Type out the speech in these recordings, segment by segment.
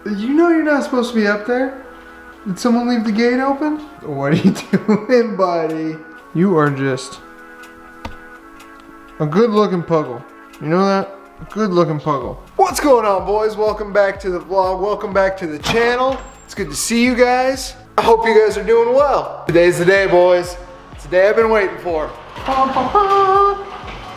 You know you're not supposed to be up there. Did someone leave the gate open? What are you doing, buddy? You are just a good looking puggle. You know that? A good looking puggle. What's going on, boys? Welcome back to the vlog. Welcome back to the channel. It's good to see you guys. I hope you guys are doing well. Today's the day, boys. It's the day I've been waiting for.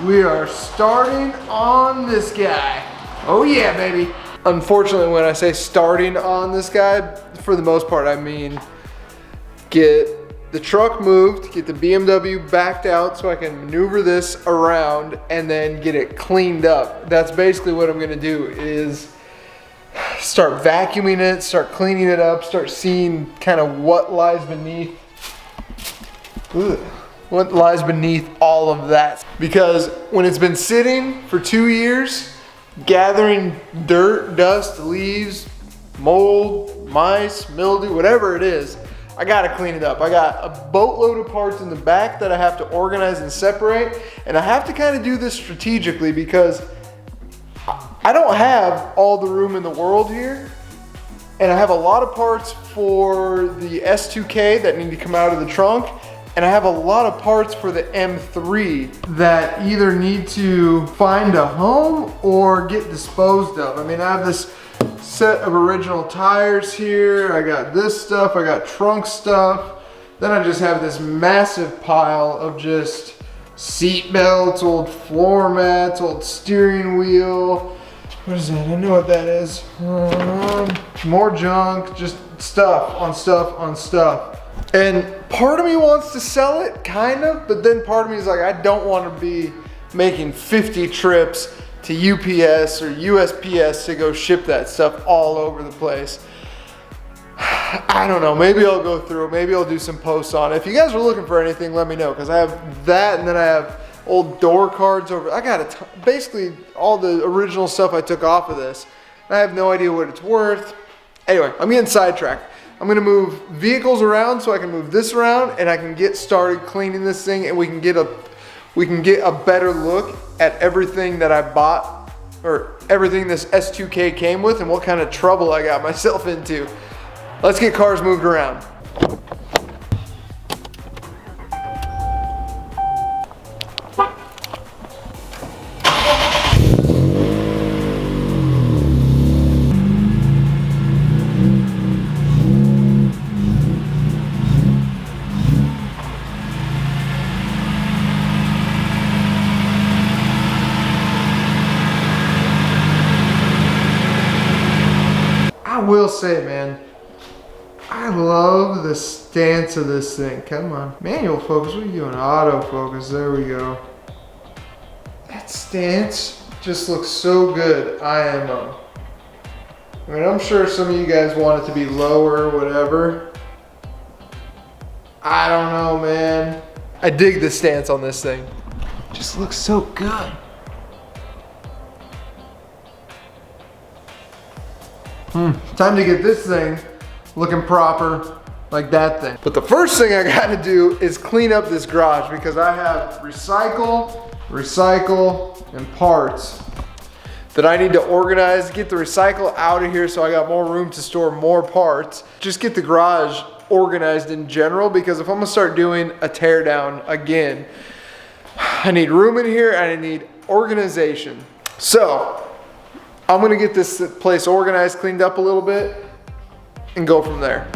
We are starting on this guy. Oh yeah, baby. Unfortunately, when I say starting on this guy, for the most part, I mean get the truck moved, get the BMW backed out so I can maneuver this around and then get it cleaned up. That's basically what I'm gonna do, is start vacuuming it, start cleaning it up, start seeing kind of what lies beneath. What lies beneath all of that. Because when it's been sitting for 2 years, gathering dirt, dust, leaves, mold, mice, mildew, whatever it is, I gotta clean it up. I got a boatload of parts in the back that I have to organize and separate, and I have to kind of do this strategically because I don't have all the room in the world here, and I have a lot of parts for the S2000 that need to come out of the trunk, and I have a lot of parts for the M3 that either need to find a home or get disposed of. I mean, I have this set of original tires here, I got this stuff, I got trunk stuff, then I just have this massive pile of just seat belts, old floor mats, old steering wheel. What is that? I know what that is. More junk, just stuff on stuff on stuff. And part of me wants to sell it, kind of, but then part of me is like, I don't want to be making 50 trips to UPS or USPS to go ship that stuff all over the place. I don't know, maybe I'll go through, maybe I'll do some posts on it. If you guys are looking for anything, let me know, because I have that, and then I have old door cards over. I got basically all the original stuff I took off of this. I have no idea what it's worth. Anyway, I'm getting sidetracked. I'm gonna move vehicles around so I can move this around and I can get started cleaning this thing, and we can get a better look at everything that I bought, or everything this S2000 came with, and what kind of trouble I got myself into. Let's get cars moved around. I will say, man, I love the stance of this thing. Come on. Manual focus, what are you doing? Autofocus, there we go. That stance just looks so good, IMO. I mean, I'm sure some of you guys want it to be lower or whatever. I don't know, man. I dig the stance on this thing. It just looks so good. Time to get this thing looking proper like that thing. But the first thing I gotta do is clean up this garage, because I have recycle, and parts that I need to organize, get the recycle out of here so I got more room to store more parts. Just get the garage organized in general, because if I'm gonna start doing a tear down again, I need room in here and I need organization. So I'm gonna get this place organized, cleaned up a little bit, and go from there.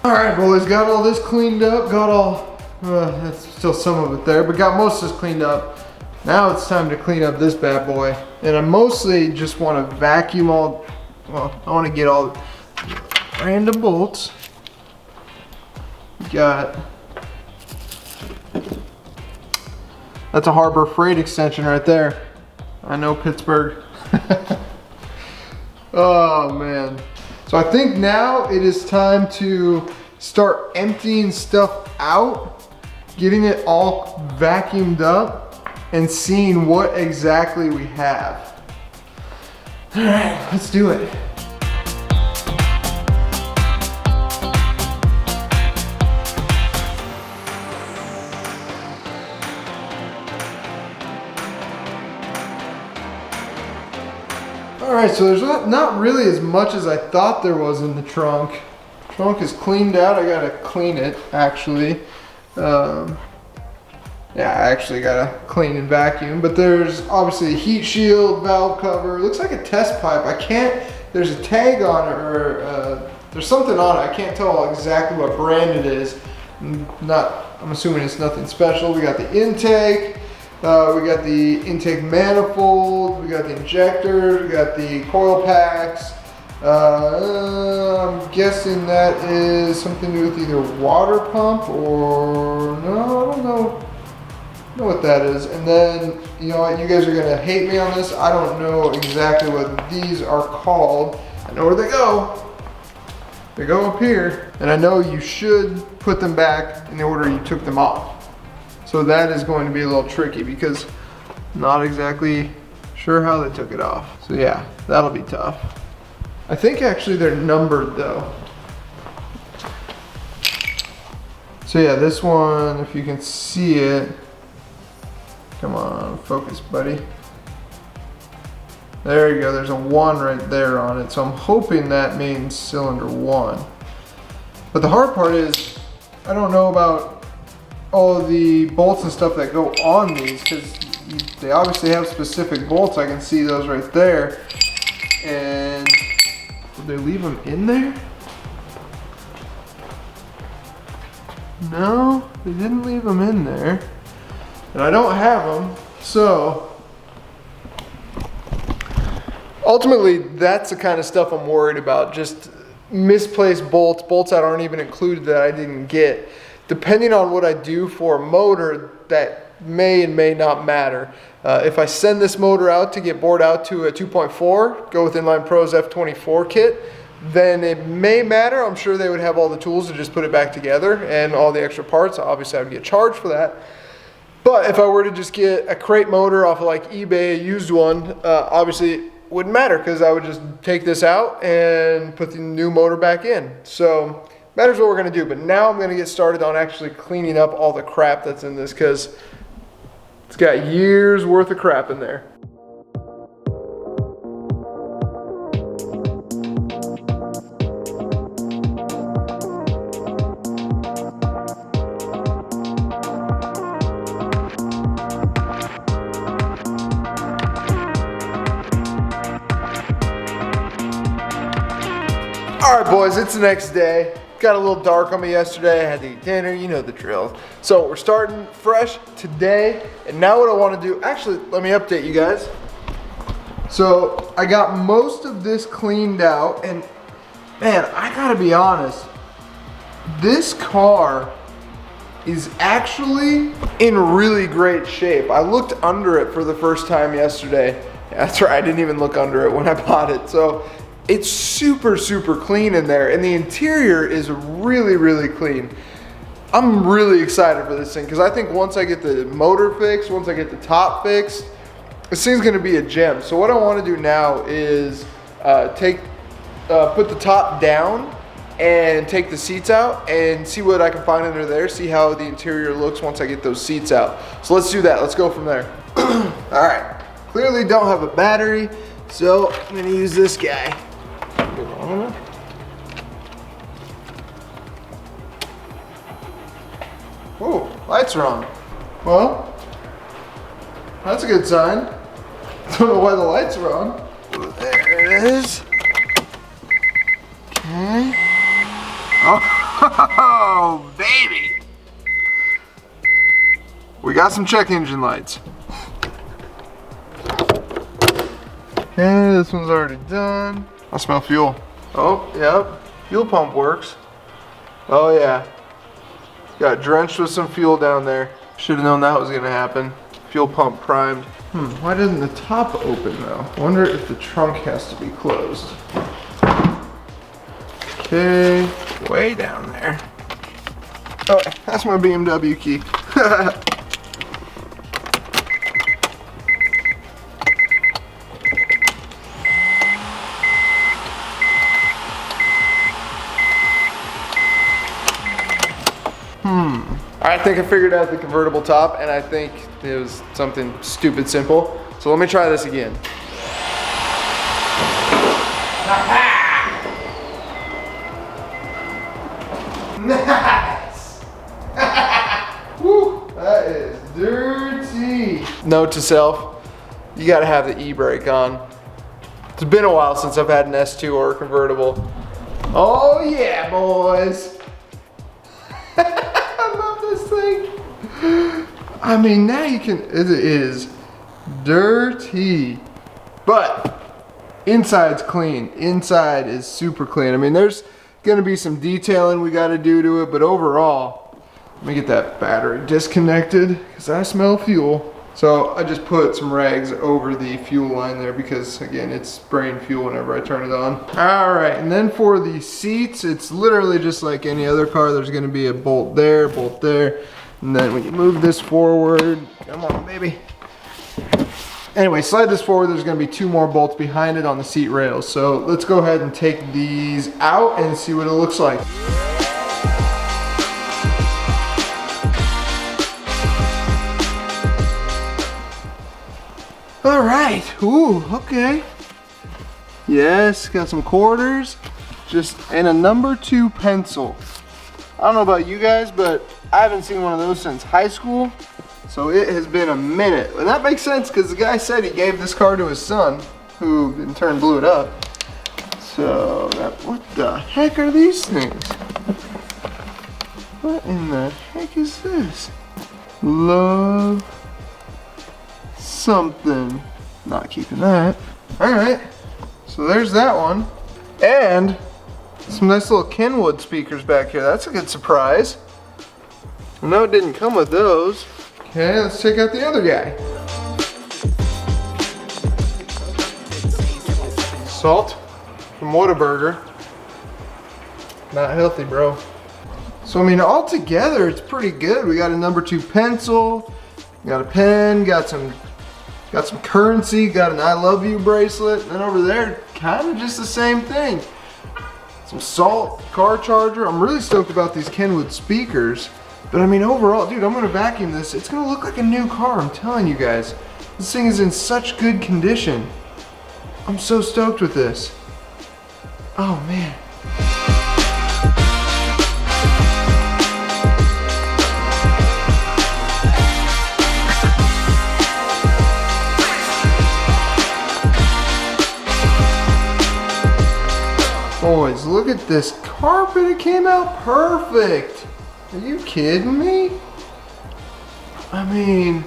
All right, boys, got all this cleaned up, got all, that's still some of it there, but got most of this cleaned up. Now it's time to clean up this bad boy. And I mostly just want to vacuum all, well, I want to get all the random bolts. Got, that's a Harbor Freight extension right there. I know, Pittsburgh. Oh man. So I think now it is time to start emptying stuff out, getting it all vacuumed up, and seeing what exactly we have. All right, let's do it. All right, so there's not really as much as I thought there was in the trunk. Trunk is cleaned out. I gotta clean it, actually. Yeah, I actually gotta clean and vacuum, but there's obviously a heat shield, valve cover. It looks like a test pipe. There's a tag on it, or there's something on it. I can't tell exactly what brand it is. I'm assuming it's nothing special. We got the intake. We got the intake manifold, we got the injectors, we got the coil packs. I'm guessing that is something to do with either water pump or, no, I don't know what that is. And then, you know what, you guys are gonna hate me on this. I don't know exactly what these are called. I know where they go. They go up here. And I know you should put them back in the order you took them off. So that is going to be a little tricky because I'm not exactly sure how they took it off. So yeah, that'll be tough. I think actually they're numbered though. So yeah, this one, if you can see it, come on, focus buddy. There you go, there's a 1 right there on it. So I'm hoping that means cylinder 1. But the hard part is, I don't know about all of the bolts and stuff that go on these, because they obviously have specific bolts. I can see those right there. And did they leave them in there? No, they didn't leave them in there. And I don't have them, so ultimately that's the kind of stuff I'm worried about. Just misplaced bolts that aren't even included that I didn't get. Depending on what I do for a motor, that may and may not matter. If I send this motor out to get bored out to a 2.4, go with Inline Pro's F24 kit, then it may matter. I'm sure they would have all the tools to just put it back together and all the extra parts. Obviously I would get charged for that. But if I were to just get a crate motor off of like eBay, a used one, obviously it wouldn't matter because I would just take this out and put the new motor back in. So matters what we're gonna do, but now I'm gonna get started on actually cleaning up all the crap that's in this because it's got years worth of crap in there. All right, boys, it's the next day. Got a little dark on me yesterday. I had to eat dinner, you know the drill. So we're starting fresh today. And now what I want to do, actually, let me update you guys. So I got most of this cleaned out, and man, I gotta be honest, this car is actually in really great shape. I looked under it for the first time yesterday. That's right, I didn't even look under it when I bought it. So it's super, super clean in there, and the interior is really, really clean. I'm really excited for this thing because I think once I get the motor fixed, once I get the top fixed, this thing's gonna be a gem. So what I wanna do now is put the top down and take the seats out and see what I can find under there, see how the interior looks once I get those seats out. So let's do that, let's go from there. All right, clearly don't have a battery, so I'm gonna use this guy. Oh, lights are on. Well, that's a good sign. Don't know why the lights are on. There it is. Okay. Oh, baby. We got some check engine lights. Okay, this one's already done. I smell fuel. Oh, yep. Fuel pump works. Oh, yeah. Got drenched with some fuel down there. Should have known that was gonna happen. Fuel pump primed. Why doesn't the top open though? I wonder if the trunk has to be closed. Okay, way down there. Oh, that's my BMW key. I think I figured out the convertible top, and I think it was something stupid simple. So let me try this again. Nice! Woo, that is dirty. Note to self, you gotta have the e-brake on. It's been a while since I've had an S2 or a convertible. Oh yeah, boys. I love this thing. I mean, now you can, it is dirty, but inside's clean. Inside is super clean. I mean, there's gonna be some detailing we gotta do to it, but overall, let me get that battery disconnected because I smell fuel. So I just put some rags over the fuel line there because again, it's spraying fuel whenever I turn it on. All right, and then for the seats, it's literally just like any other car. There's gonna be a bolt there, and then when you move this forward, come on, baby. Anyway, slide this forward, there's gonna be 2 more bolts behind it on the seat rails. So let's go ahead and take these out and see what it looks like. All right, ooh, okay. Yes, got some quarters, and a number 2 pencil. I don't know about you guys, but I haven't seen one of those since high school. So it has been a minute. And that makes sense because the guy said he gave this car to his son, who in turn blew it up. So, what the heck are these things? What in the heck is this? Love something. Not keeping that. Alright, so there's that one. And some nice little Kenwood speakers back here. That's a good surprise. No, it didn't come with those. Okay, let's check out the other guy. Salt from Whataburger. Not healthy, bro. So I mean, all together, it's pretty good. We got a number 2 pencil, got a pen, got some currency, got an I love you bracelet, and then over there, kind of just the same thing. Some salt, car charger. I'm really stoked about these Kenwood speakers. But I mean, overall, dude, I'm gonna vacuum this. It's gonna look like a new car, I'm telling you guys. This thing is in such good condition. I'm so stoked with this. Oh man. Boys, look at this carpet. It came out perfect. Are you kidding me? I mean,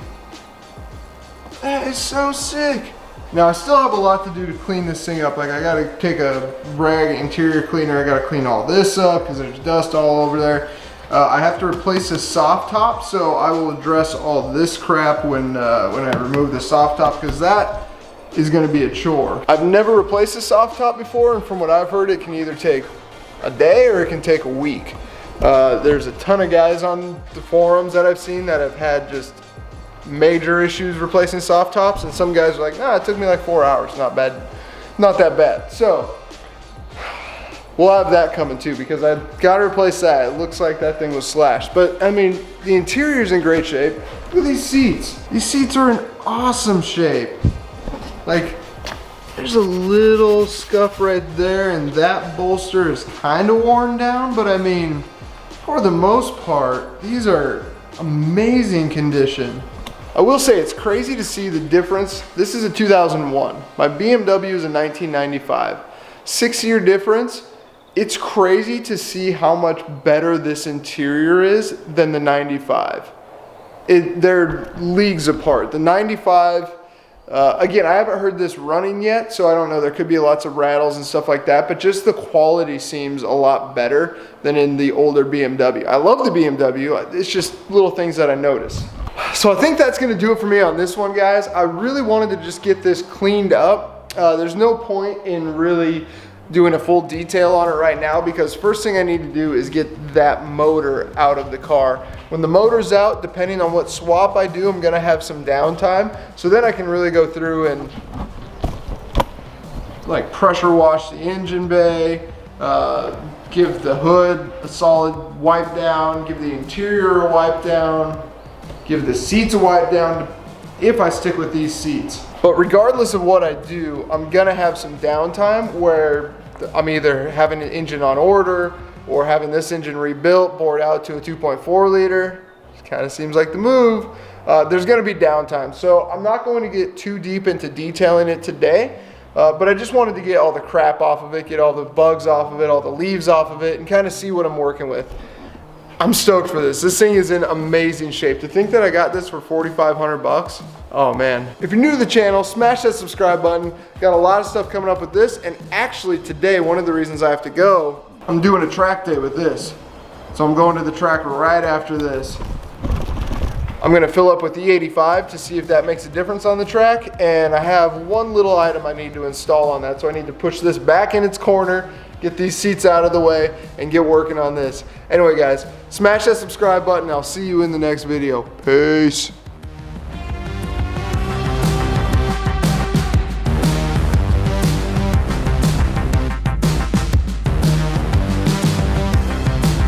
that is so sick. Now I still have a lot to do to clean this thing up. Like I gotta take a rag interior cleaner. I gotta clean all this up because there's dust all over there. I have to replace this soft top, so I will address all this crap when I remove the soft top because that is gonna be a chore. I've never replaced a soft top before, and from what I've heard, it can either take a day or it can take a week. There's a ton of guys on the forums that I've seen that have had just major issues replacing soft tops, and some guys are like, nah, it took me like 4 hours, not bad, not that bad. So we'll have that coming too because I've got to replace that. It looks like that thing was slashed, but I mean, the interior's in great shape. Look at these seats. These seats are in awesome shape. Like, there's a little scuff right there, and that bolster is kind of worn down, but I mean, for the most part, these are amazing condition. I will say it's crazy to see the difference. This is a 2001. My BMW is a 1995. 6-year difference. It's crazy to see how much better this interior is than the 95. They're leagues apart. The 95, again, I haven't heard this running yet, so I don't know. There could be lots of rattles and stuff like that, but just the quality seems a lot better than in the older BMW. I love the BMW. It's just little things that I notice. So I think that's gonna do it for me on this one, guys. I really wanted to just get this cleaned up. There's no point in really doing a full detail on it right now because first thing I need to do is get that motor out of the car. When the motor's out, depending on what swap I do, I'm gonna have some downtime. So then I can really go through and like pressure wash the engine bay, give the hood a solid wipe down, give the interior a wipe down, give the seats a wipe down if I stick with these seats. But regardless of what I do, I'm gonna have some downtime where I'm either having an engine on order or having this engine rebuilt, bored out to a 2.4 liter. Kind of seems like the move. There's gonna be downtime. So I'm not going to get too deep into detailing it today, but I just wanted to get all the crap off of it, get all the bugs off of it, all the leaves off of it, and kind of see what I'm working with. I'm stoked for this. This thing is in amazing shape. To think that I got this for 4,500 bucks. Oh man. If you're new to the channel, smash that subscribe button. Got a lot of stuff coming up with this. And actually today, one of the reasons I have to go, I'm doing a track day with this. So I'm going to the track right after this. I'm gonna fill up with the 85 to see if that makes a difference on the track. And I have one little item I need to install on that. So I need to push this back in its corner, get these seats out of the way, and get working on this. Anyway guys, smash that subscribe button. I'll see you in the next video. Peace.